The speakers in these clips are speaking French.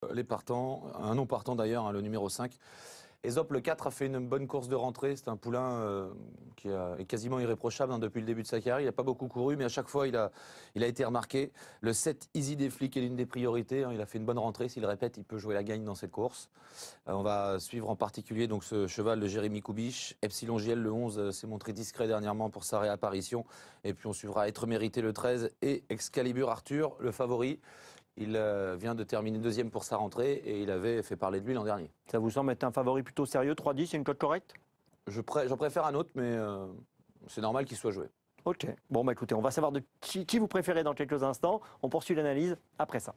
Les partants, un non partant d'ailleurs, hein, le numéro 5. Ezop, le 4, a fait une bonne course de rentrée. C'est un poulain qui est quasiment irréprochable, hein, depuis le début de sa carrière. Il n'a pas beaucoup couru, mais à chaque fois, il a été remarqué. Le 7, Easy des Flics, est l'une des priorités, hein. Il a fait une bonne rentrée. S'il répète, il peut jouer la gagne dans cette course. On va suivre en particulier donc, ce cheval de Jérémy Koubich. Epsilon JL, le 11, s'est montré discret dernièrement pour sa réapparition. Et puis on suivra Être Mérité, le 13, et Excalibur Arthur, le favori. Il vient de terminer deuxième pour sa rentrée et il avait fait parler de lui l'an dernier. Ça vous semble être un favori plutôt sérieux, 3-10, c'est une cote correcte? J'en préfère un autre, mais c'est normal qu'il soit joué. Ok, bon bah écoutez, on va savoir de qui vous préférez dans quelques instants. On poursuit l'analyse après ça.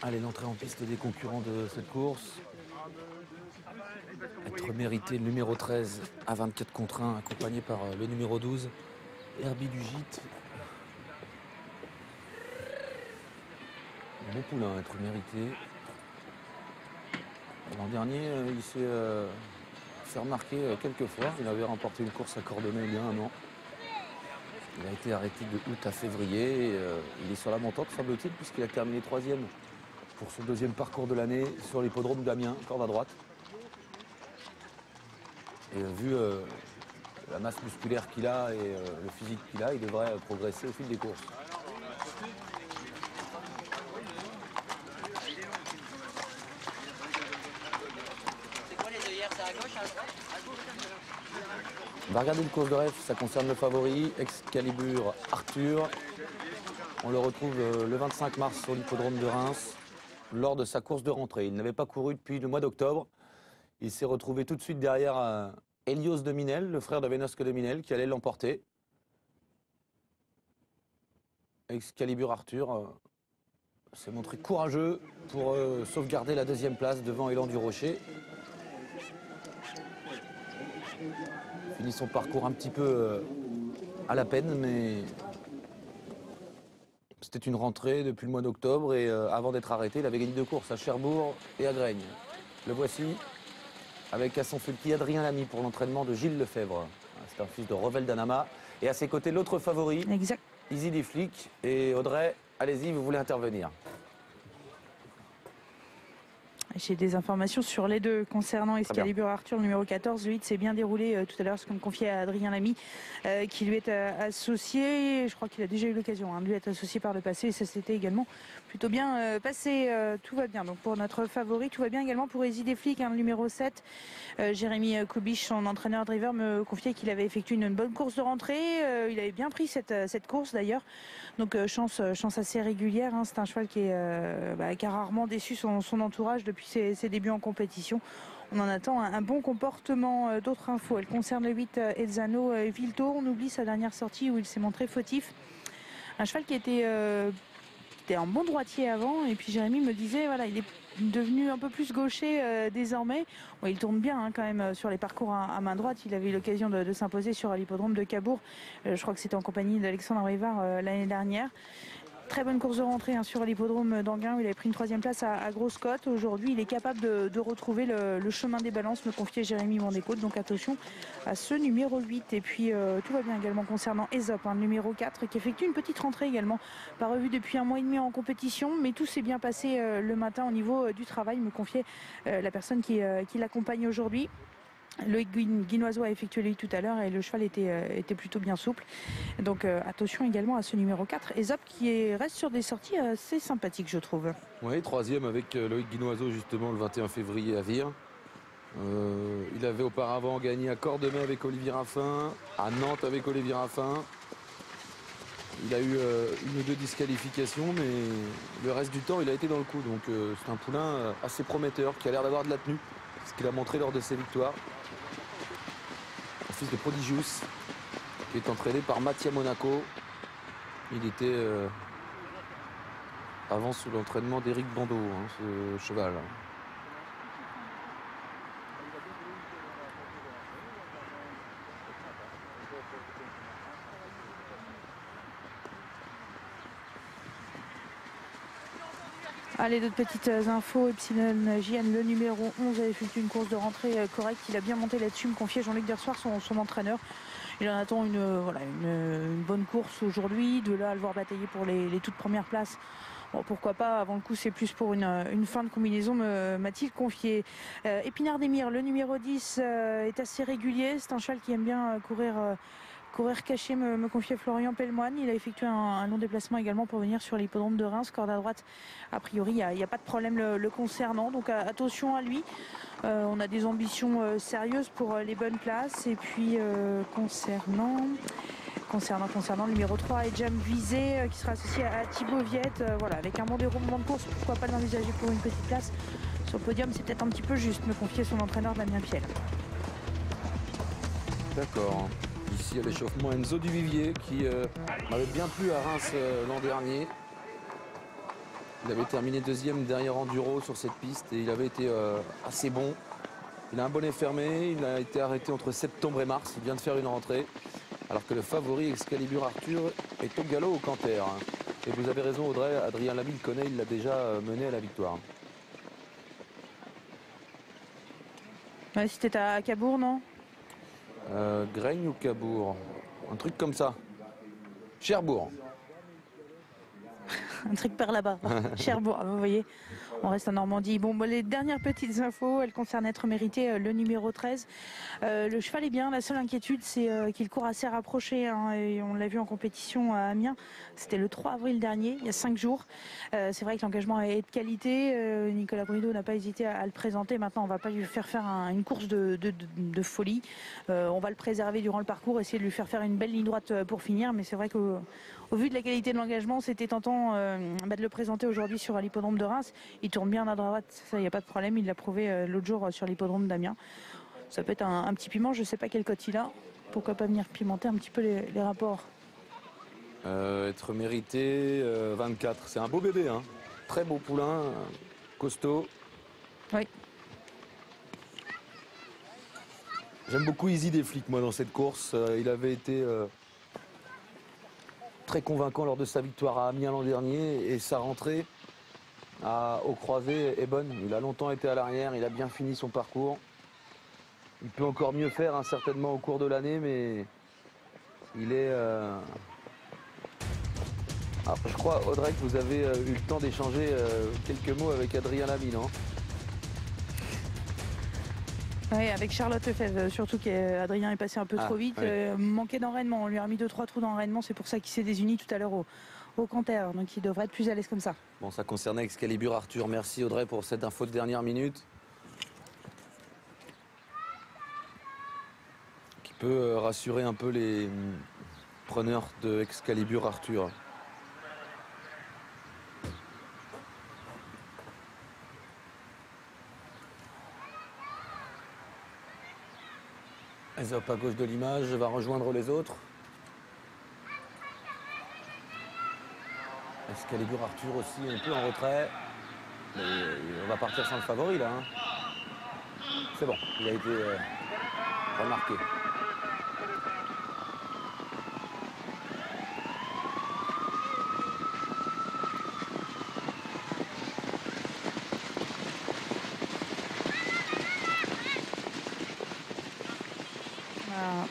Allez, l'entrée en piste des concurrents de cette course. Être Mérité, le numéro 13 à 24 contre 1, accompagné par le numéro 12, Herbie du Gîte. Bon poulain, Être Mérité. L'an dernier, il s'est fait remarquer quelques fois. Il avait remporté une course à Cordemais il y a un an. Il a été arrêté de août à février. Il est sur la montante, semble-t-il, puisqu'il a terminé 3e pour son deuxième parcours de l'année sur l'hippodrome d'Amiens, corde à droite. Et vu la masse musculaire qu'il a et le physique qu'il a, il devrait progresser au fil des courses. On va regarder une course de rêve, ça concerne le favori, Excalibur Arthur. On le retrouve le 25 mars sur l'hippodrome de Reims, lors de sa course de rentrée. Il n'avait pas couru depuis le mois d'octobre. Il s'est retrouvé tout de suite derrière Hélios de Minel, le frère de Vénosque de Minel, qui allait l'emporter. Excalibur Arthur s'est montré courageux pour sauvegarder la deuxième place devant Élan du Rocher. Finit son parcours un petit peu à la peine, mais c'était une rentrée depuis le mois d'octobre et avant d'être arrêté, il avait gagné 2 courses à Cherbourg et à Graigne. Le voici avec à son sulky Adrien Lamy pour l'entraînement de Gilles Lefebvre. C'est un fils de Revel d'Anama. Et à ses côtés, l'autre favori, Exact. Easy des Flics. Et Audrey, allez-y, vous voulez intervenir? J'ai des informations sur les deux concernant Excalibur Arthur, numéro 14. Lui, s'est bien déroulé tout à l'heure, ce qu'on me confiait à Adrien Lamy, qui lui est associé. Je crois qu'il a déjà eu l'occasion de lui être associé par le passé. Et ça s'était également plutôt bien passé. Tout va bien. Donc pour notre favori, tout va bien également pour Easy des Flics, le numéro 7. Jérémy Koubich, son entraîneur driver, me confiait qu'il avait effectué une bonne course de rentrée. Il avait bien pris cette course d'ailleurs. Donc chance assez régulière. C'est un cheval qui a rarement déçu son entourage depuis ses débuts en compétition. On en attend un bon comportement. D'autres infos, elle concerne le 8 Elzano Vilto. On oublie sa dernière sortie où il s'est montré fautif. Un cheval qui était un bon droitier avant, et puis Jérémy me disait voilà, il est devenu un peu plus gaucher désormais. Bon, il tourne bien quand même sur les parcours à main droite. Il avait eu l'occasion de s'imposer sur l'hippodrome de Cabourg. Je crois que c'était en compagnie d'Alexandre Rivard l'année dernière. Très bonne course de rentrée sur l'hippodrome d'Anguin où il avait pris une 3e place à grosse cote. Aujourd'hui, il est capable de retrouver le chemin des balances, me confiait Jérémy Mondécote. Donc attention à ce numéro 8. Et puis tout va bien également concernant Ezop, numéro 4, qui effectue une petite rentrée également. Pas revu depuis 1 mois et demi en compétition, mais tout s'est bien passé le matin au niveau du travail, me confiait la personne qui l'accompagne aujourd'hui. Loïc Guinoiseau a effectué lui tout à l'heure et le cheval était plutôt bien souple. Donc attention également à ce numéro 4, Ezop, qui reste sur des sorties assez sympathiques, je trouve. Oui, 3e avec Loïc Guinoiseau justement le 21 février à Vire. Il avait auparavant gagné à Cordemais avec Olivier Raffin, à Nantes avec Olivier Raffin. Il a eu 1 ou 2 disqualifications, mais le reste du temps, il a été dans le coup. Donc c'est un poulain assez prometteur qui a l'air d'avoir de la tenue, ce qu'il a montré lors de ses victoires. Un fils de Prodigius, qui est entraîné par Mathia Monaco. Il était avant sous l'entraînement d'Éric Bandeau, ce cheval. Allez, d'autres petites infos. Epsilon JN, le numéro 11, a effectué une course de rentrée correcte. Il a bien monté là-dessus, me confiait Jean-Luc Dersoir, son entraîneur. Il en attend une bonne course aujourd'hui. De là à le voir batailler pour les toutes premières places. Bon, pourquoi pas, avant le coup c'est plus pour une fin de combinaison, m'a-t-il confié. Épinard d'Émir, le numéro 10, est assez régulier. C'est un cheval qui aime bien courir caché, me confiait Florian Pellemoine. Il a effectué un long déplacement également pour venir sur l'hippodrome de Reims. Corde à droite, a priori, il n'y a pas de problème le concernant. Donc attention à lui. On a des ambitions sérieuses pour les bonnes places. Et puis concernant le numéro 3 et Jam Visé qui sera associé à Thibaut Viette, voilà, avec un bon déroulement de course, pourquoi pas l'envisager pour une petite place sur le podium. C'est peut-être un petit peu juste, me confier son entraîneur Damien Piel. D'accord. Ici à l'échauffement, Enzo Duvivier qui m'avait bien plu à Reims l'an dernier. Il avait terminé deuxième derrière Enduro sur cette piste et il avait été assez bon. Il a un bonnet fermé, il a été arrêté entre septembre et mars, il vient de faire une rentrée. Alors que le favori Excalibur Arthur est au galop au Canter. Et vous avez raison Audrey, Adrien Lamy le connaît, il l'a déjà mené à la victoire. Ouais, c'était à Cabourg, non? Graigne ou Cabourg? Un truc comme ça. Cherbourg. Un truc par là-bas. Cherbourg, vous voyez, on reste en Normandie. Bon, les dernières petites infos, elles concernent Être Mérité, le numéro 13. Le cheval est bien, la seule inquiétude, c'est qu'il court assez rapproché. Hein, et on l'a vu en compétition à Amiens. C'était le 3 avril dernier, il y a 5 jours. C'est vrai que l'engagement est de qualité. Nicolas Bruno n'a pas hésité à le présenter. Maintenant, on ne va pas lui faire une course de folie. On va le préserver durant le parcours, essayer de lui faire une belle ligne droite pour finir. Mais c'est vrai qu'au vu de la qualité de l'engagement, c'était tentant de le présenter aujourd'hui sur l'hippodrome de Reims. Il tourne bien à droite, ça, il n'y a pas de problème. Il l'a prouvé l'autre jour sur l'hippodrome d'Amiens. Ça peut être un petit piment, je ne sais pas quelle cote il a. Pourquoi pas venir pimenter un petit peu les rapports. Être Mérité, 24. C'est un beau bébé, hein. Très beau poulain, costaud. Oui. J'aime beaucoup Easy des flics, moi, dans cette course. Il avait été très convaincant lors de sa victoire à Amiens l'an dernier. Et sa rentrée au croisé est bonne. Il a longtemps été à l'arrière, il a bien fini son parcours. Il peut encore mieux faire, hein, certainement, au cours de l'année, mais il est... Alors, je crois, Audrey, que vous avez eu le temps d'échanger quelques mots avec Adrien Lamy, non? Oui, avec Charlotte Lefebvre, surtout qu'Adrien est passé un peu trop vite. Oui. Manquait d'enraînement, on lui a remis 2-3 trous d'enraînement, c'est pour ça qu'il s'est désuni tout à l'heure au Canter, donc il devrait être plus à l'aise comme ça. Bon, ça concernait Excalibur Arthur. Merci Audrey pour cette info de dernière minute. Qui peut rassurer un peu les preneurs de Excalibur Arthur. Ezop à gauche de l'image va rejoindre les autres. Excalibur Arthur aussi un peu en retrait. Mais on va partir sans le favori là. Hein. C'est bon, il a été remarqué.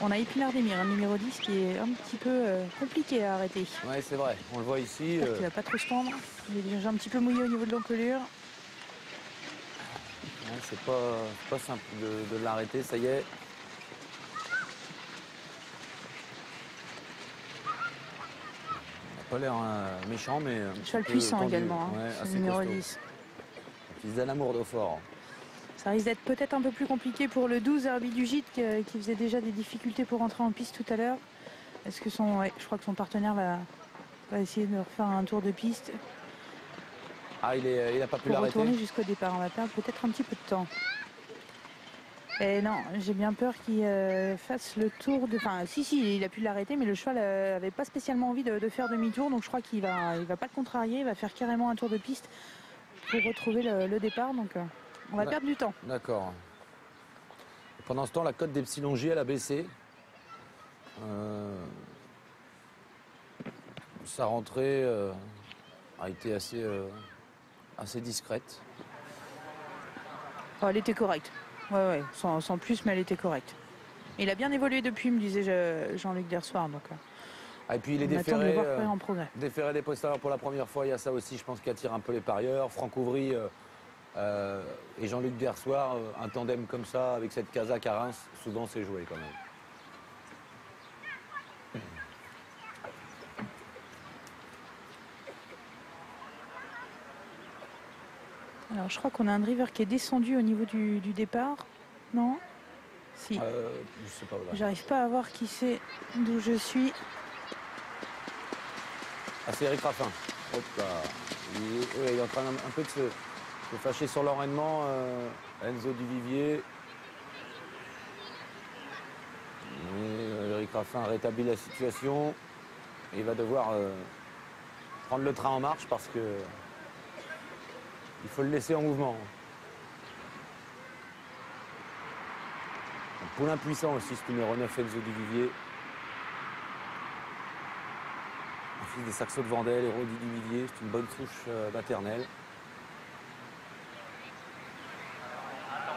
On a Épinard d'Émir, un numéro 10 qui est un petit peu compliqué à arrêter. Ouais, c'est vrai, on le voit ici. Il va pas trop se tendre. Il est déjà un petit peu mouillé au niveau de l'encolure. Ouais, c'est pas simple de l'arrêter, ça y est. Il n'a pas l'air méchant, mais... Cheval puissant tendu. également, hein, Ouais, ce assez numéro costaud. 10. Fils d'Alamour d'Aufort. Ça risque d'être peut-être un peu plus compliqué pour le 12 Herbie du Gîte qui faisait déjà des difficultés pour rentrer en piste tout à l'heure. Est-ce que je crois que son partenaire va essayer de refaire un tour de piste Ah, il a pas pu pour l'arrêter. retourner jusqu'au départ. On va perdre peut-être un petit peu de temps. Et non, j'ai bien peur qu'il fasse le tour de... Enfin, si, il a pu l'arrêter, mais le cheval n'avait pas spécialement envie de faire demi-tour. Donc je crois qu'il va pas le contrarier, il va faire carrément un tour de piste pour retrouver le départ. Donc on va perdre du temps. D'accord. Pendant ce temps, la cote d'Epsilon J, elle a baissé. Sa rentrée a été assez discrète. Oh, elle était correcte. Ouais, sans plus, mais elle était correcte. Il a bien évolué depuis, me disait Jean-Luc Dersoir. Donc, Et puis il est on attend de le déféré, voir courir en progrès. déféré des postérieurs pour la première fois. Il y a ça aussi, je pense, qui attire un peu les parieurs. Franck Ouvry et Jean-Luc Dersoir, un tandem comme ça, avec cette casaque à Reims, souvent c'est joué quand même. Alors, je crois qu'on a un driver qui est descendu au niveau du départ. Non? Si. Je sais pas. J'arrive pas à voir qui c'est, d'où je suis. Ah, c'est Eric Raffin. Hop là. Il est en train un peu de se fâcher sur l'enraînement. Enzo Duvivier. Eric Raffin rétablit la situation. Il va devoir prendre le train en marche parce que il faut le laisser en mouvement. Un poulain puissant aussi, ce numéro 9, Enzo Duvivier. Un fils des Saxos de Vendel, héros du Duvivier. C'est une bonne souche maternelle.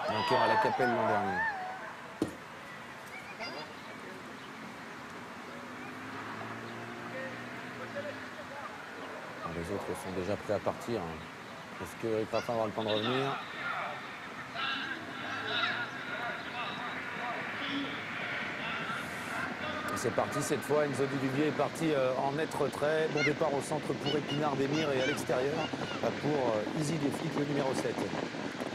Encore à la Capelle l'an dernier. Les autres sont déjà prêts à partir. Est-ce que Eric Raffin aura le temps de revenir? C'est parti cette fois, Enzo Duvivier est parti en net retrait. Bon départ au centre pour Épinard Demir et à l'extérieur pour Easy Déflic, le numéro 7.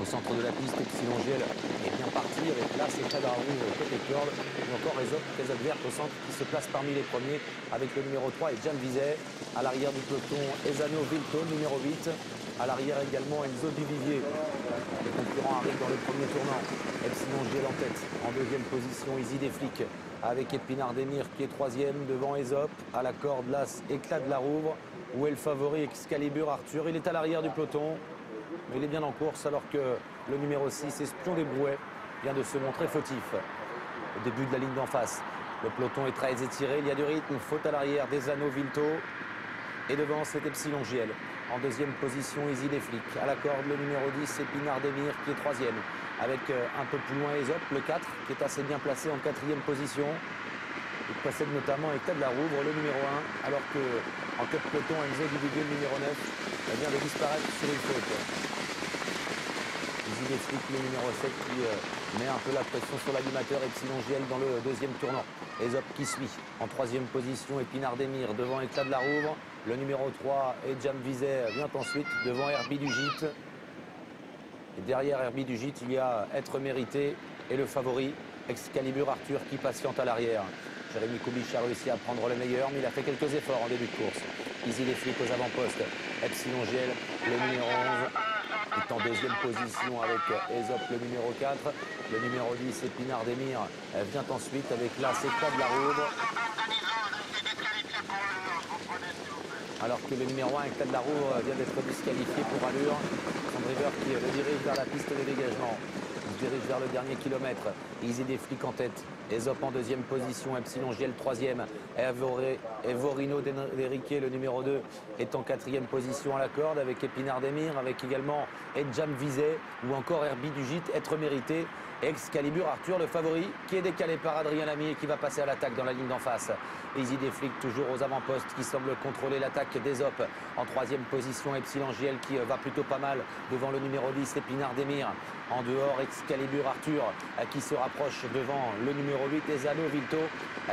Au centre de la piste, Epsilon Giel est bien parti avec là c'est Cadararouge côté corde. Ou encore Casac Verte au centre qui se place parmi les premiers avec le numéro 3 et Jean Vizet. À l'arrière du peloton, Ezano Vilto, numéro 8. À l'arrière également Enzo Duvivier. Les concurrents arrivent dans le premier tournant. Epsilon Giel en tête. En deuxième position, Easy Déflic avec Épinard Demir qui est troisième devant Aesop. À la corde, l'As Éclat de la Rouvre. Où est le favori Excalibur Arthur. Il est à l'arrière du peloton. Mais il est bien en course alors que le numéro 6, Espion des Brouets, vient de se montrer fautif. Au début de la ligne d'en face, le peloton est très étiré, il y a du rythme, faute à l'arrière d'Ezano Vilto. Et devant, c'est Epsilon Giel. En deuxième position, Easy Déflic. À la corde, le numéro 10, Épinard Demir qui est troisième. Avec un peu plus loin Aesop, le 4, qui est assez bien placé en quatrième position. Il possède notamment Éclat de la Rouvre, le numéro 1, alors que en queue de peloton, Enzo Duvivier, le numéro 9, vient de disparaître sur une faute. Easy Déflic, le numéro 7, qui met un peu la pression sur l'animateur Epsilon Giel dans le deuxième tournant. Aesop qui suit en troisième position, Épinard Demir devant Éclat de la Rouvre. Le numéro 3 et Jean Vizet vient ensuite devant Herbie du Gite. Et derrière Herbie du Gite, il y a Être Mérité et le favori Excalibur Arthur qui patiente à l'arrière. Jérémy Koubich a réussi à prendre le meilleur, mais il a fait quelques efforts en début de course. Easy Déflic aux avant-postes. Epsilon Giel, le numéro 11, est en deuxième position avec Aesop, le numéro 4. Le numéro 10, Épinard Demir, vient ensuite avec l'As Éclat de la Rouvre. Alors que le numéro 1, Éclat de la Rouvre, vient d'être disqualifié pour allure. Son driver qui le dirige vers la piste de dégagement. Il se dirige vers le dernier kilomètre. Easy Déflic en tête. Aesop en deuxième position. Epsilon Giel troisième. Evorino Deriquet, le numéro 2, est en quatrième position à la corde avec Épinard Demir, avec également Edjam Vizet ou encore Herbie du Gite, Être Mérité. Excalibur Arthur, le favori, qui est décalé par Adrien Lamy et qui va passer à l'attaque dans la ligne d'en face. Easy Déflic toujours aux avant-postes qui semble contrôler l'attaque d'Aesop. En troisième position, Epsilon Giel qui va plutôt pas mal devant le numéro 10, Épinard Demir. En dehors, Excalibur Arthur qui se rapproche devant le numéro 8, Ezano Vilto,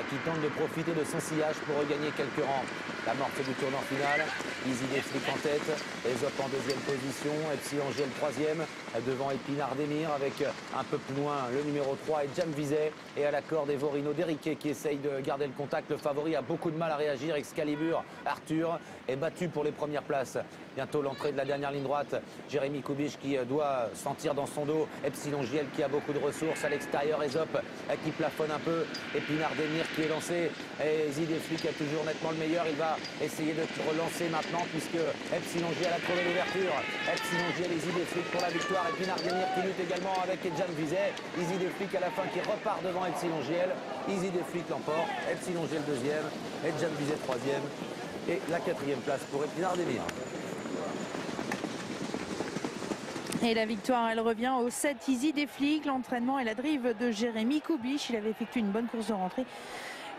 qui tente de profiter de son sillage pour regagner quelques rangs. L'amorce du tournant final, Easy Déflic en tête, Aesop en deuxième position, Epsilon Giel troisième, devant Épinard Demir avec un peu plus loin le numéro 3 et Jean Vizet, et à la corde Evorino Deriquet qui essaye de garder le contact. Le favori a beaucoup de mal à réagir. Excalibur Arthur est battu pour les premières places. Bientôt l'entrée de la dernière ligne droite. Jérémy Koubich qui doit sentir dans son dos Epsilon Giel qui a beaucoup de ressources. À l'extérieur, Aesop qui plafonne un peu. Épinard Demir qui est lancé. Et Easy Déflic a toujours nettement le meilleur. Il va essayer de relancer maintenant puisque Epsilon Giel a trouvé l'ouverture. Epsilon Giel, Easy Déflic pour la victoire. Épinard Demir qui lutte également avec Jean Vizet. Easy Déflic à la fin qui repart devant Epsilon Giel. Easy Déflic l'emporte. Epsilon Giel deuxième. Et Jean Vizet troisième. Et la quatrième place pour Épinard Demir. Et la victoire, elle revient au 7 Easy des Flics. L'entraînement et la drive de Jérémy Koubich. Il avait effectué une bonne course de rentrée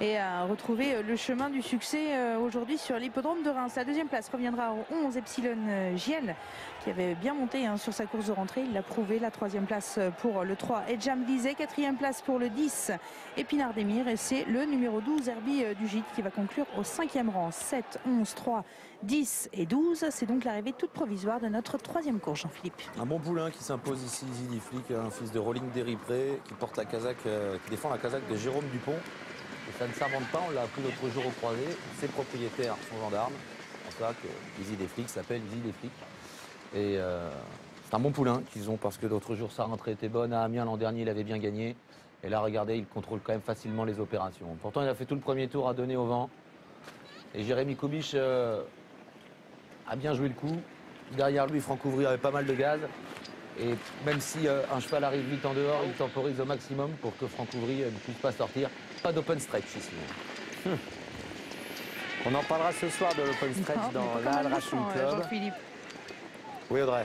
et a retrouvé le chemin du succès aujourd'hui sur l'hippodrome de Reims. La deuxième place reviendra au 11 Epsilon Giel, qui avait bien monté sur sa course de rentrée. Il l'a prouvé. La troisième place pour le 3 Edjam Vizet. Quatrième place pour le 10 Épinard d'Emir. Et c'est le numéro 12 Herbie du Gîte qui va conclure au 5e rang. 7, 11, 3, 10 et 12. C'est donc l'arrivée toute provisoire de notre troisième course, Jean-Philippe. Un bon poulain qui s'impose ici, Easy Flick, un fils de Rolling Deripré, qui porte la casaque, qui défend la casaque de Jérôme Dupont. Et ça ne s'invente pas, on l'a appris l'autre jour au croisé. Ses propriétaires sont gendarmes. C'est pour ça que Easy Flick s'appelle Easy Flick. Et c'est un bon poulain qu'ils ont parce que l'autre jour sa rentrée était bonne. À Amiens l'an dernier, il avait bien gagné. Et là, regardez, il contrôle quand même facilement les opérations. Pourtant, il a fait tout le premier tour à donner au vent. Et Jérémy Koubich a bien joué le coup. Derrière lui, Franck Ouvry avait pas mal de gaz. Et même si un cheval arrive vite en dehors, il temporise au maximum pour que Franck Ouvry ne puisse pas sortir. Pas d'open stretch ici. On en parlera ce soir de l'open stretch dans la Halle Racing Club. Oui, Audrey.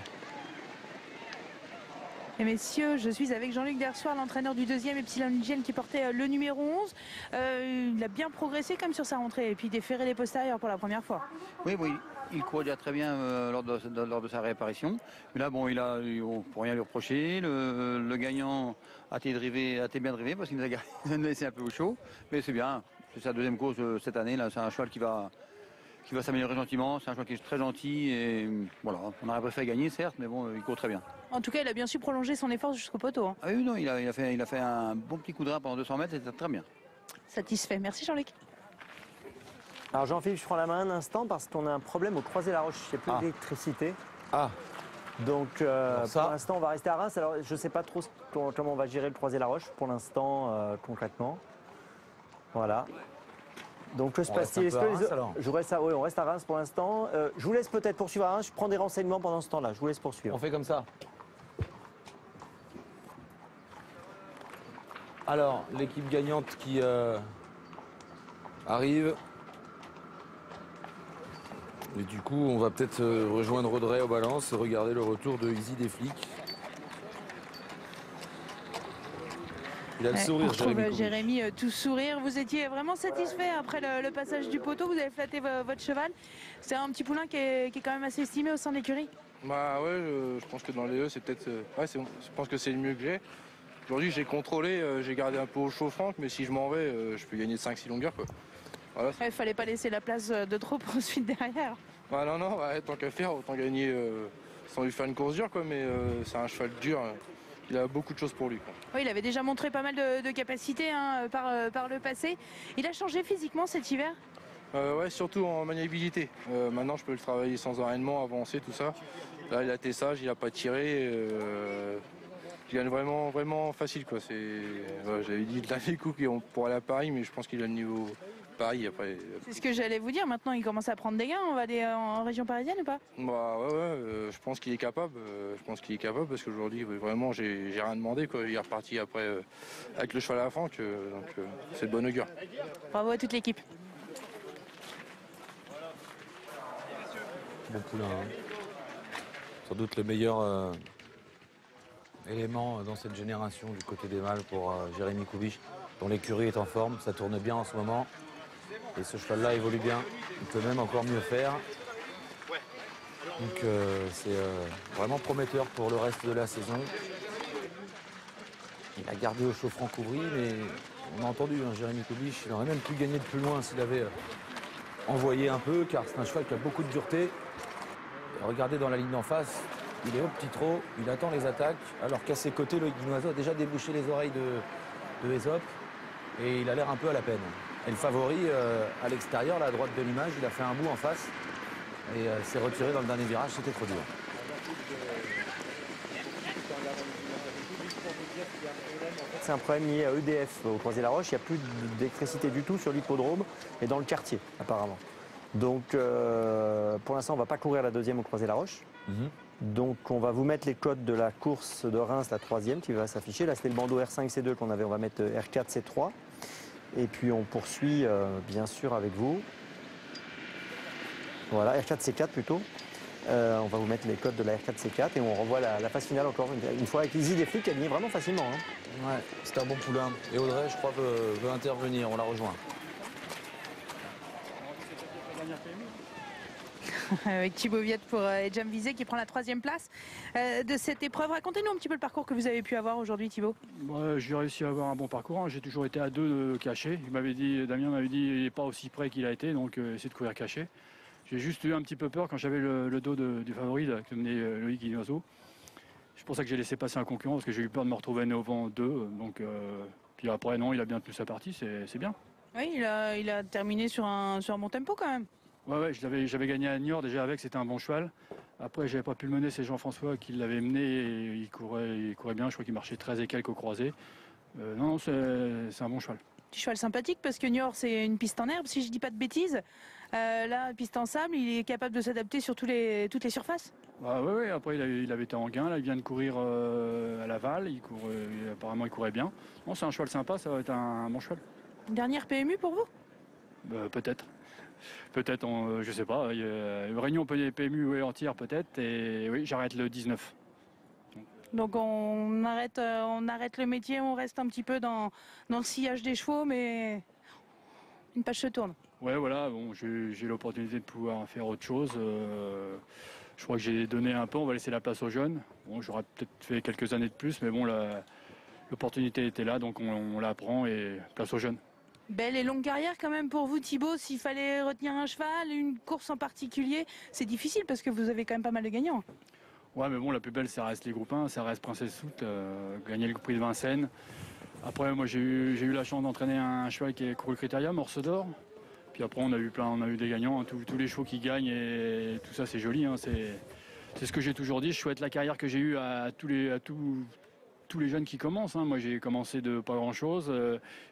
Et messieurs, je suis avec Jean-Luc Dersoir, l'entraîneur du deuxième Epsilon Giel qui portait le numéro 11. Il a bien progressé comme sur sa rentrée et puis déféré les postérieurs pour la première fois. Oui, il court déjà très bien lors de sa réapparition. Mais là, bon, on ne peut rien lui reprocher. Le gagnant a été bien drivé parce qu'il nous a laissé un peu au chaud. Mais c'est bien. C'est sa deuxième course cette année. Là, c'est un cheval qui va s'améliorer gentiment. C'est un cheval qui est très gentil. Et voilà, on aurait préféré gagner, certes, mais bon, il court très bien. En tout cas, il a bien su prolonger son effort jusqu'au poteau. Ah oui, non, il a fait un bon petit coup de rein pendant 200 mètres. C'était très bien. Satisfait. Merci Jean-Luc. Alors Jean-Philippe, je prends la main un instant parce qu'on a un problème au Croisé-la-Roche. Il n'y a plus d'électricité. Ah. Donc pour l'instant, on va rester à Reims. Alors je ne sais pas trop comment on va gérer le Croisé-la-Roche pour l'instant concrètement. Voilà. Donc je reste ça. Oui, on reste à Reims pour l'instant. Je vous laisse peut-être poursuivre à Reims. Je prends des renseignements pendant ce temps-là. Je vous laisse poursuivre. On fait comme ça. Alors, l'équipe gagnante qui arrive. Et du coup, on va peut-être rejoindre Audrey aux balances et regarder le retour de Easy des Flics. Il a le sourire, Jérémy, tout sourire. Vous étiez vraiment satisfait après le passage du poteau. Vous avez flatté votre cheval. C'est un petit poulain qui est quand même assez estimé au sein de l'écurie. Bah ouais, je pense que dans les E, c'est peut-être. Je pense que c'est le mieux que j'ai. Aujourd'hui, j'ai contrôlé, j'ai gardé un peu au chaud Franck, mais si je m'en vais, je peux gagner de 5-6 longueurs. Quoi. Voilà. Il fallait pas laisser la place de trop pour ensuite derrière. Ah non, tant qu'à faire, autant gagner sans lui faire une course dure, quoi, mais c'est un cheval dur. Il a beaucoup de choses pour lui. Quoi. Oui, il avait déjà montré pas mal de capacités par le passé. Il a changé physiquement cet hiver? Ouais, surtout en maniabilité. Maintenant, je peux le travailler sans enraînement, avancer, tout ça. Là, il a été sage, il n'a pas tiré. Il gagne vraiment facile. Quoi. J'avais dit de dernier coup pour aller à Paris, mais je pense qu'il a le niveau Paris après. C'est ce que j'allais vous dire. Maintenant, il commence à prendre des gains. On va aller en région parisienne ou pas? Bah ouais, je pense qu'il est capable. Je pense qu'il est capable parce qu'aujourd'hui, vraiment, j'ai rien demandé. Quoi. Il est reparti après avec le cheval à la Franck, donc c'est de bonne augure. Bravo à toute l'équipe. Bon poulain. Hein. Sans doute le meilleur élément dans cette génération du côté des mâles pour Jérémy Koubich, dont l'écurie est en forme. Ça tourne bien en ce moment. Et ce cheval-là évolue bien. Il peut même encore mieux faire. Donc c'est vraiment prometteur pour le reste de la saison. Il a gardé au chaud Franck Ouvry, mais on a entendu Jérémy Koubich, il aurait même pu gagner de plus loin s'il avait envoyé un peu, car c'est un cheval qui a beaucoup de dureté. Regardez dans la ligne d'en face, il est au petit trot, il attend les attaques, alors qu'à ses côtés, le Guinoiseau a déjà débouché les oreilles de Aesop, et il a l'air un peu à la peine. Et le favori, à l'extérieur, à droite de l'image, il a fait un bout en face, et s'est retiré dans le dernier virage, c'était trop dur. C'est un problème lié à EDF au Croisé-la-Roche. Il n'y a plus d'électricité du tout sur l'hippodrome et dans le quartier, apparemment. Donc, pour l'instant, on ne va pas courir la deuxième au Croisé-la-Roche. Donc, on va vous mettre les codes de la course de Reims, la troisième, qui va s'afficher. Là, c'était le bandeau R5, C2 qu'on avait. On va mettre R4, C3. Et puis, on poursuit, bien sûr, avec vous. Voilà, R4, C4 plutôt. On va vous mettre les codes de la R4C4 et on revoit la phase finale encore une fois avec Izzy Desflux qui a gagné vraiment facilement. Hein. Ouais, c'est un bon poulain. Et Audrey, je crois, veut intervenir. On la rejoint. Avec Thibaut Viette pour Ejam Visé qui prend la 3e place de cette épreuve. Racontez-nous un petit peu le parcours que vous avez pu avoir aujourd'hui, Thibaut. J'ai réussi à avoir un bon parcours. Hein. J'ai toujours été à 2 cachés. Damien m'avait dit qu'il n'est pas aussi près qu'il a été, donc essayer de courir caché. J'ai juste eu un petit peu peur quand j'avais le dos du favori, là, que menait Loïc Guinoiseau. C'est pour ça que j'ai laissé passer un concurrent, parce que j'ai eu peur de me retrouver au vent 2. Donc, puis après, non, il a bien tenu sa partie, c'est bien. Oui, il a terminé sur un bon tempo quand même. Ouais, j'avais gagné à Niort déjà avec, c'était un bon cheval. Après, j'avais pas pu le mener, c'est Jean-François qui l'avait mené et il courait bien. Je crois qu'il marchait 13 et quelques au croisé. Non, c'est un bon cheval. Petit cheval sympathique parce que Niort c'est une piste en herbe, si je dis pas de bêtises. Là, piste en sable, il est capable de s'adapter sur toutes les surfaces. Oui, après il avait été en gain, là il vient de courir à Laval, apparemment il courait bien. Non, c'est un cheval sympa, ça va être un bon cheval. Une dernière PMU pour vous? Peut-être. Peut-être, je sais pas. Réunion PMU entière peut-être, et oui, j'arrête le 19. Donc on arrête le métier, on reste un petit peu dans le sillage des chevaux, mais une page se tourne. Ouais, voilà, bon, j'ai l'opportunité de pouvoir faire autre chose. Je crois que j'ai donné un peu, on va laisser la place aux jeunes. Bon, j'aurais peut-être fait quelques années de plus, mais bon, l'opportunité était là, donc on la prend et place aux jeunes. Belle et longue carrière quand même pour vous, Thibaut. S'il fallait retenir un cheval, une course en particulier, c'est difficile parce que vous avez quand même pas mal de gagnants. Ouais, mais bon, la plus belle, ça reste les groupes 1, ça reste Princesse Soute, gagner le prix de Vincennes. Après, moi, j'ai eu la chance d'entraîner un cheval qui est couru le Critérium, Morceau d'Or. Puis après, on a eu des gagnants, hein, tous les chevaux qui gagnent et tout ça, c'est joli. Hein, c'est ce que j'ai toujours dit. Je souhaite la carrière que j'ai eue à tous les jeunes qui commencent. Hein. Moi, j'ai commencé de pas grand-chose.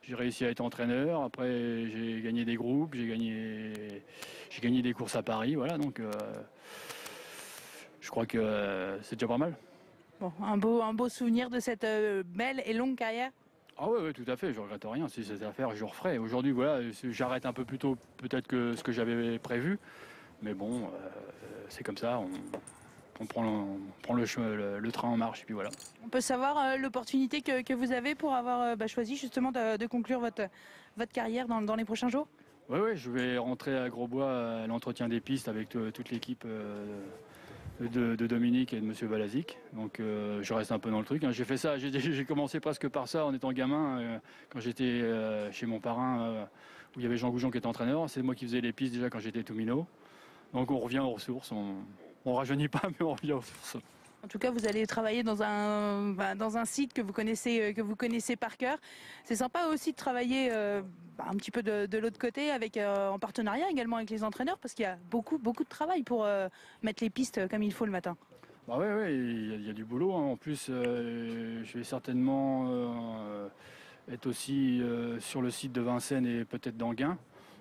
J'ai réussi à être entraîneur. Après, j'ai gagné des groupes, j'ai gagné des courses à Paris. Voilà, donc je crois que c'est déjà pas mal. Bon, un beau souvenir de cette belle et longue carrière. Ah ouais, tout à fait, je regrette rien. Si c'était à faire, je le referai. Aujourd'hui, voilà, j'arrête un peu plus tôt peut-être que ce que j'avais prévu. Mais bon, c'est comme ça, on prend le train en marche et puis voilà. On peut savoir l'opportunité que vous avez pour avoir choisi justement de conclure votre carrière dans les prochains jours? Oui, je vais rentrer à Grosbois à l'entretien des pistes avec toute l'équipe de Dominique et de Monsieur Balazic. Donc je reste un peu dans le truc. Hein. J'ai fait ça, j'ai commencé presque par ça en étant gamin, quand j'étais chez mon parrain, où il y avait Jean Goujon qui était entraîneur. C'est moi qui faisais les pistes déjà quand j'étais tout minot. Donc on revient aux ressources, on rajeunit pas, mais on revient aux ressources. En tout cas, vous allez travailler dans un site que vous connaissez par cœur. C'est sympa aussi de travailler un petit peu de l'autre côté, en partenariat également avec les entraîneurs, parce qu'il y a beaucoup de travail pour mettre les pistes comme il faut le matin. Bah ouais, il y a du boulot. Hein. En plus, je vais certainement être aussi sur le site de Vincennes et peut-être d'Anguin.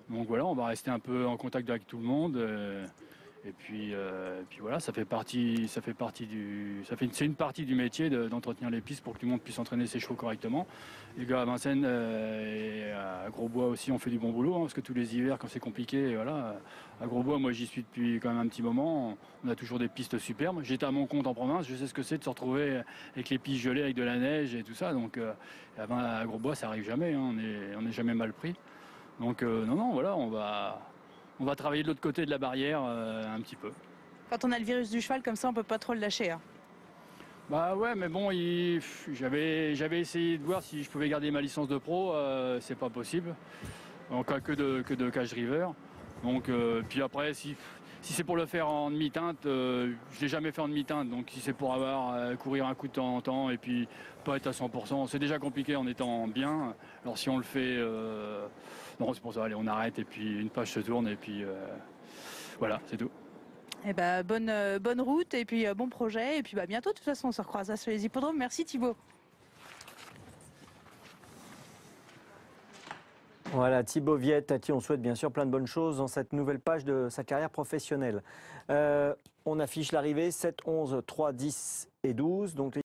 Donc voilà, on va rester un peu en contact avec tout le monde. Et puis voilà, c'est une partie du métier d'entretenir les pistes pour que tout le monde puisse entraîner ses chevaux correctement. Les gars à Vincennes et à Grosbois aussi ont fait du bon boulot, hein, parce que tous les hivers quand c'est compliqué, et voilà, à Grosbois, moi j'y suis depuis quand même un petit moment, on a toujours des pistes superbes. J'étais à mon compte en province, je sais ce que c'est de se retrouver avec les pistes gelées, avec de la neige et tout ça, donc à Grosbois ça arrive jamais, hein, on n'est jamais mal pris. Donc non, voilà, on va travailler de l'autre côté de la barrière un petit peu. Quand on a le virus du cheval comme ça, on peut pas trop le lâcher. Hein. Bah ouais, mais bon, j'avais essayé de voir si je pouvais garder ma licence de pro, c'est pas possible. En cas que de cage river. Donc puis après, si c'est pour le faire en demi-teinte, je l'ai jamais fait en demi-teinte. Donc si c'est pour courir un coup de temps en temps et puis pas être à 100%, c'est déjà compliqué en étant bien. Alors si on le fait, non c'est pour ça, allez on arrête et puis une page se tourne et puis voilà, c'est tout. Eh ben, bonne route et puis bon projet. Et puis bientôt, de toute façon, on se recroisera sur les hippodromes. Merci Thibaut. Voilà, Thibaut Viette, à qui on souhaite bien sûr plein de bonnes choses dans cette nouvelle page de sa carrière professionnelle. On affiche l'arrivée 7, 11, 3, 10 et 12. Donc